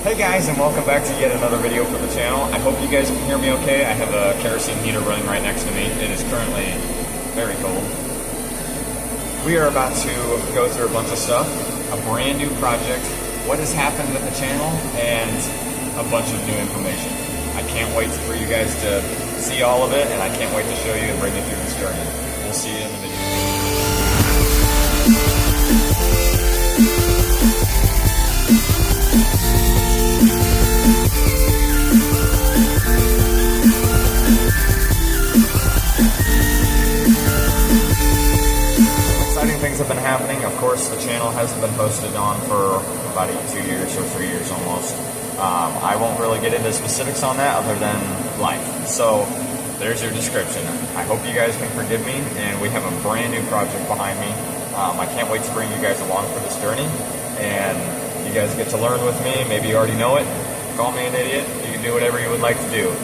Hey guys, and welcome back to yet another video for the channel. I hope you guys can hear me okay. I have a kerosene heater running right next to me. It is currently very cold. We are about to go through a bunch of stuff, a brand new project, what has happened with the channel, and a bunch of new information. I can't wait for you guys to see all of it, and I can't wait to show you and bring you through this journey. We'll see you in the video. Exciting things have been happening. Of course, the channel hasn't been posted on for about 2 years or 3 years almost. I won't really get into specifics on that other than life. So there's your description. I hope you guys can forgive me, and we have a brand new project behind me. I can't wait to bring you guys along for this journey, and you guys get to learn with me. Maybe you already know it. Call me an idiot. You can do whatever you would like to do.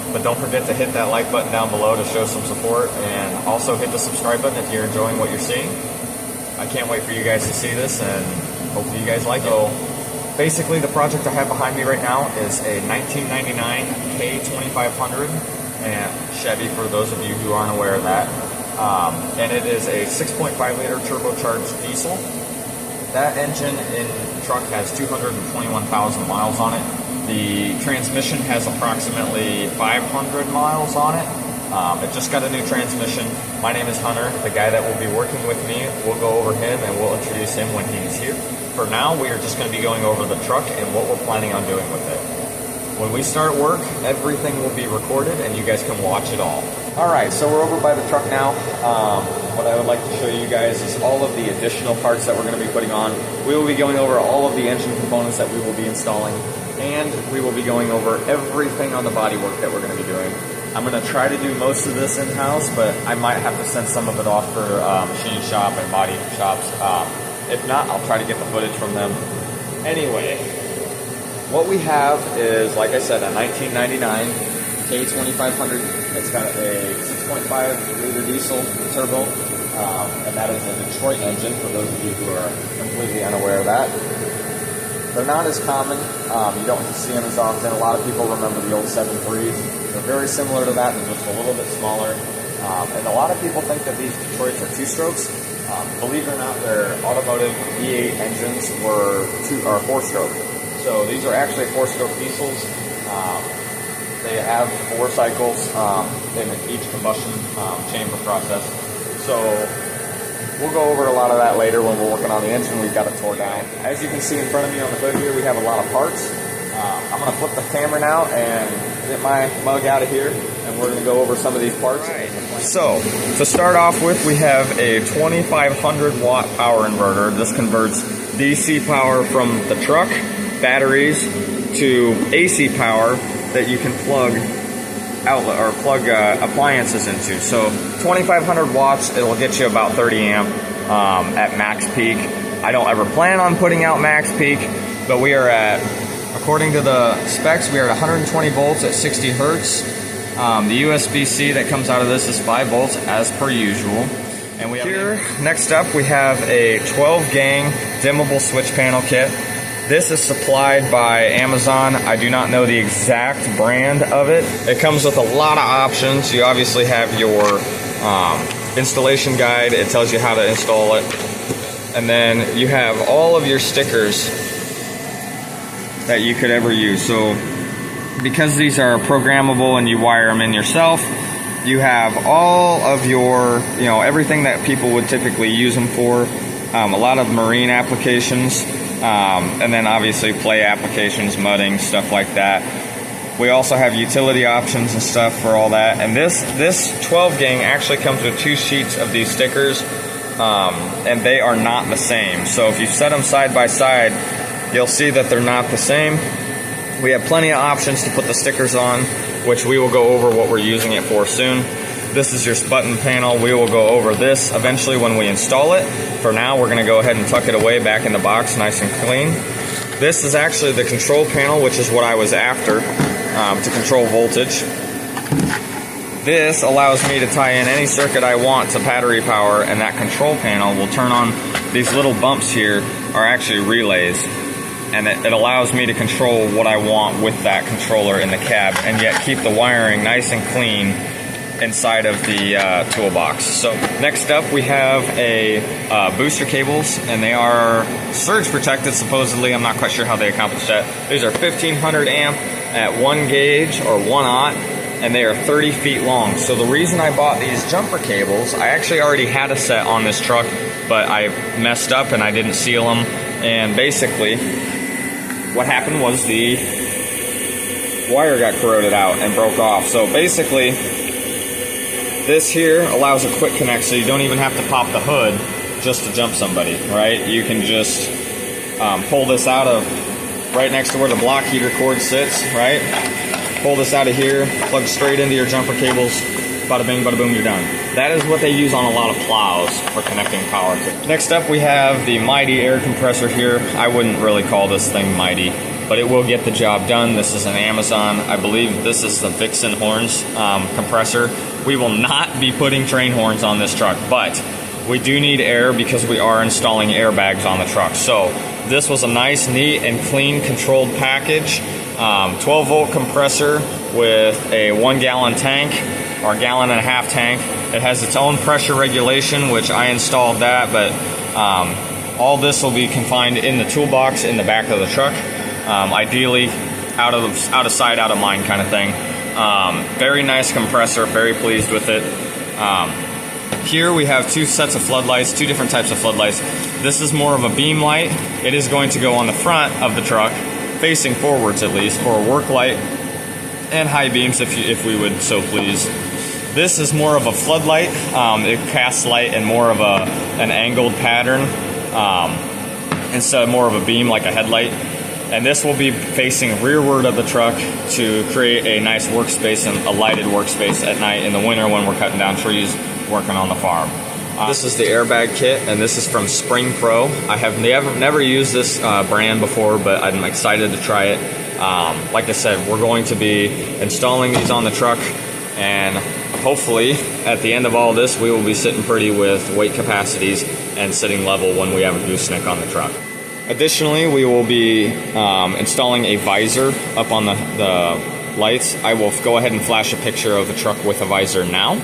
But don't forget to hit that like button down below to show some support, and also hit the subscribe button if you're enjoying what you're seeing. I can't wait for you guys to see this, and hopefully you guys like it. So basically, the project I have behind me right now is a 1999 K2500 and Chevy, for those of you who aren't aware of that. And it is a 6.5 liter turbocharged diesel. That engine in the truck has 221,000 miles on it. The transmission has approximately 500 miles on it. It just got a new transmission. My name is Hunter. The guy that will be working with me, we'll go over him and we'll introduce him when he's here. For now, we are just going to be going over the truck and what we're planning on doing with it. When we start work, everything will be recorded and you guys can watch it all. Alright, so we're over by the truck now. What I would like to show you guys is all of the additional parts that we're going to be putting on. We will be going over all of the engine components that we will be installing, and we will be going over everything on the bodywork that we're going to be doing. I'm going to try to do most of this in-house, but I might have to send some of it off for machine shop and body shops. If not, I'll try to get the footage from them. Anyway, what we have is, like I said, a 1999 K2500. It's got a 6.5 liter diesel turbo, and that is a Detroit engine, for those of you who are completely unaware of that. They're not as common. You don't see them as often. A lot of people remember the old 7.3s. They're very similar to that, they're just a little bit smaller. And a lot of people think that these Detroits are two-strokes. Believe it or not, their automotive V8 engines were 4-stroke. So these are actually 4-stroke diesels. They have 4 cycles in each combustion chamber process. So we'll go over a lot of that later when we're working on the engine. We've got it tore down. As you can see in front of me on the hood here, we have a lot of parts. I'm going to flip the camera now and get my mug out of here, and we're going to go over some of these parts. Right. So, to start off with, we have a 2500 watt power inverter. This converts DC power from the truck, batteries, to AC power that you can plug outlet or plug appliances into. So 2500 watts, it'll get you about 30 amp at max peak. I don't ever plan on putting out max peak, but we are at, according to the specs, we are at 120 volts at 60 hertz. The USB-C that comes out of this is 5 volts as per usual. And we have here, next up, we have a 12 gang dimmable switch panel kit. This is supplied by Amazon. I do not know the exact brand of it. It comes with a lot of options. You obviously have your installation guide. It tells you how to install it. And then you have all of your stickers that you could ever use. So because these are programmable and you wire them in yourself, you have all of your, everything that people would typically use them for. A lot of marine applications. And then obviously play applications, mudding, stuff like that. We also have utility options and stuff for all that. And this 12 gang actually comes with 2 sheets of these stickers, and they are not the same. So if you set them side by side, you'll see that they're not the same. We have plenty of options to put the stickers on, which we will go over what we're using it for soon. This is your button panel. We will go over this eventually when we install it. For now, we're going to go ahead and tuck it away back in the box, nice and clean. This is actually the control panel, which is what I was after, to control voltage. This allows me to tie in any circuit I want to battery power, and that control panel will turn on. These little bumps here are actually relays, and and it allows me to control what I want with that controller in the cab, and yet keep the wiring nice and clean inside of the toolbox. So next up we have a booster cables, and they are surge protected supposedly. I'm not quite sure how they accomplish that. These are 1500 amp at 1 gauge or 1 aught, and they are 30 feet long. So the reason I bought these jumper cables, I actually already had a set on this truck, but I messed up and I didn't seal them, and basically what happened was the wire got corroded out and broke off. So basically this here allows a quick connect, so you don't even have to pop the hood just to jump somebody, right? You can just pull this out of right next to where the block heater cord sits, right? Pull this out of here, plug straight into your jumper cables, bada bing, bada boom, you're done. That is what they use on a lot of plows for connecting power to. Next up we have the Mighty air compressor here. I wouldn't really call this thing Mighty, but it will get the job done. This is an Amazon. I believe this is the Vixen horns compressor. We will not be putting train horns on this truck, but we do need air because we are installing airbags on the truck. So this was a nice, neat, and clean controlled package. 12 volt compressor with a 1 gallon tank, or 1.5 gallon tank. It has its own pressure regulation, which I installed that, but all this will be confined in the toolbox in the back of the truck. Ideally out of sight, out of mind kind of thing. Very nice compressor, very pleased with it. Here we have 2 sets of floodlights, 2 different types of floodlights. This is more of a beam light. It is going to go on the front of the truck, facing forwards at least, for a work light and high beams if we would so please. This is more of a floodlight. It casts light in more of an angled pattern instead of more of a beam like a headlight. And this will be facing rearward of the truck to create a nice workspace and a lighted workspace at night in the winter when we're cutting down trees, working on the farm. This is the airbag kit, and this is from Spring Pro. I have never used this brand before, but I'm excited to try it. Like I said, we're going to be installing these on the truck, and hopefully at the end of all this we will be sitting pretty with weight capacities and sitting level when we have a gooseneck on the truck. Additionally, we will be installing a visor up on the lights. I will go ahead and flash a picture of the truck with a visor now.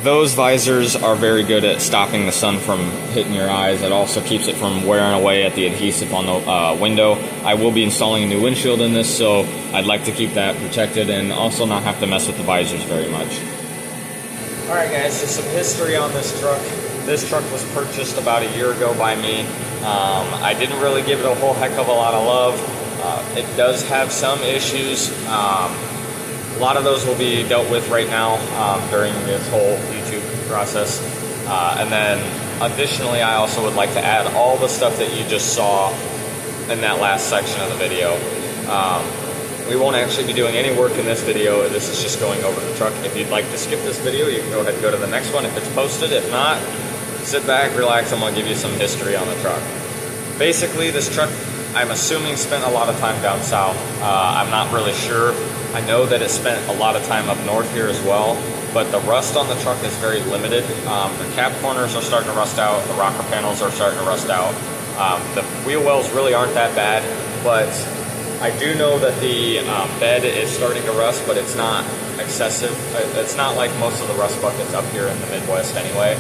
Those visors are very good at stopping the sun from hitting your eyes. It also keeps it from wearing away at the adhesive on the window. I will be installing a new windshield in this, so I'd like to keep that protected and also not have to mess with the visors very much. Alright guys, just some history on this truck. This truck was purchased about a year ago by me. I didn't really give it a whole heck of a lot of love. It does have some issues. A lot of those will be dealt with right now during this whole YouTube process. And then additionally, I also would like to add all the stuff that you just saw in that last section of the video. We won't actually be doing any work in this video. This is just going over the truck. If you'd like to skip this video, you can go ahead and go to the next one if it's posted. If not, sit back, relax, I'm going to give you some history on the truck. Basically, this truck, I'm assuming, spent a lot of time down south. I'm not really sure. I know that it spent a lot of time up north here as well, but the rust on the truck is very limited. The cab corners are starting to rust out, the rocker panels are starting to rust out. The wheel wells really aren't that bad, but I do know that the bed is starting to rust, but it's not excessive. It's not like most of the rust buckets up here in the Midwest anyway.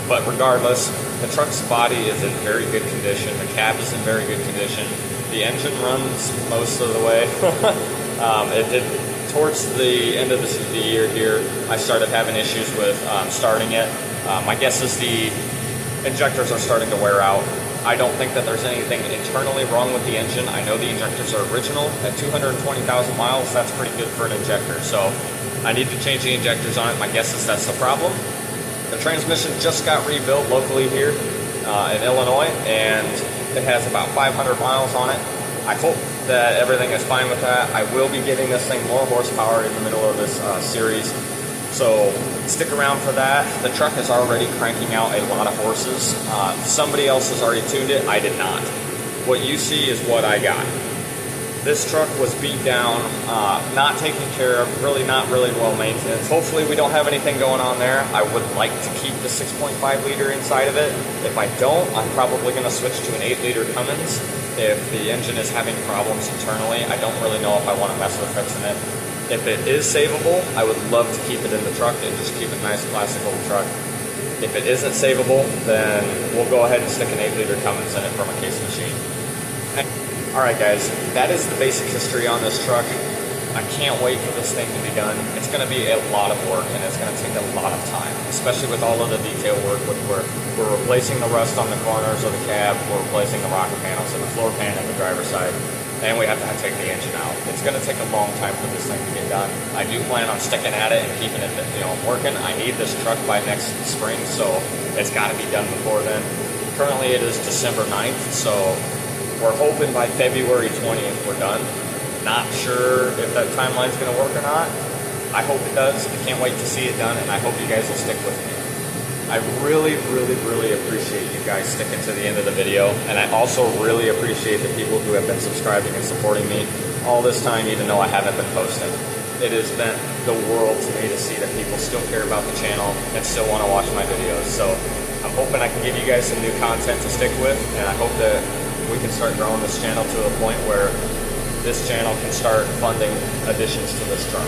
But regardless, the truck's body is in very good condition. The cab is in very good condition. The engine runs most of the way. It did towards the end of the year here. I started having issues with starting it. My guess is the injectors are starting to wear out. I don't think that there's anything internally wrong with the engine. I know the injectors are original at 220,000 miles. That's pretty good for an injector. So I need to change the injectors on it. My guess is that's the problem. The transmission just got rebuilt locally here in Illinois, and it has about 500 miles on it. I hope that everything is fine with that. I will be giving this thing more horsepower in the middle of this series, so stick around for that. The truck is already cranking out a lot of horses. Somebody else has already tuned it. I did not. What you see is what I got. This truck was beat down, not taken care of, not really well maintained. Hopefully we don't have anything going on there. I would like to keep the 6.5 liter inside of it. If I don't, I'm probably going to switch to an 8 liter Cummins. If the engine is having problems internally, I don't really know if I want to mess with fixing it. If it is savable, I would love to keep it in the truck and just keep a nice classic old truck. If it isn't savable, then we'll go ahead and stick an 8 liter Cummins in it from a case machine. Alright guys, that is the basic history on this truck. I can't wait for this thing to be done. It's going to be a lot of work and it's going to take a lot of time, especially with all of the detail work. We're replacing the rust on the corners of the cab, we're replacing the rocker panels and the floor pan at the driver's side, and we have to take the engine out. It's going to take a long time for this thing to get done. I do plan on sticking at it and keeping it, working. I need this truck by next spring, so it's got to be done before then. Currently it is December 9th, so we're hoping by February 20th we're done. Not sure if that timeline's going to work or not. I hope it does. I can't wait to see it done, and I hope you guys will stick with me. I really, really, really appreciate you guys sticking to the end of the video, and I also really appreciate the people who have been subscribing and supporting me all this time, even though I haven't been posting. It has meant the world to me to see that people still care about the channel and still want to watch my videos. So I'm hoping I can give you guys some new content to stick with, and I hope that we can start growing this channel to a point where this channel can start funding additions to this truck.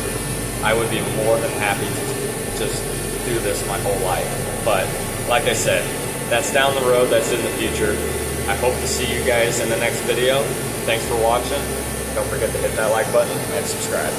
I would be more than happy to just do this my whole life. But like I said, that's down the road, that's in the future. I hope to see you guys in the next video. Thanks for watching. Don't forget to hit that like button and subscribe.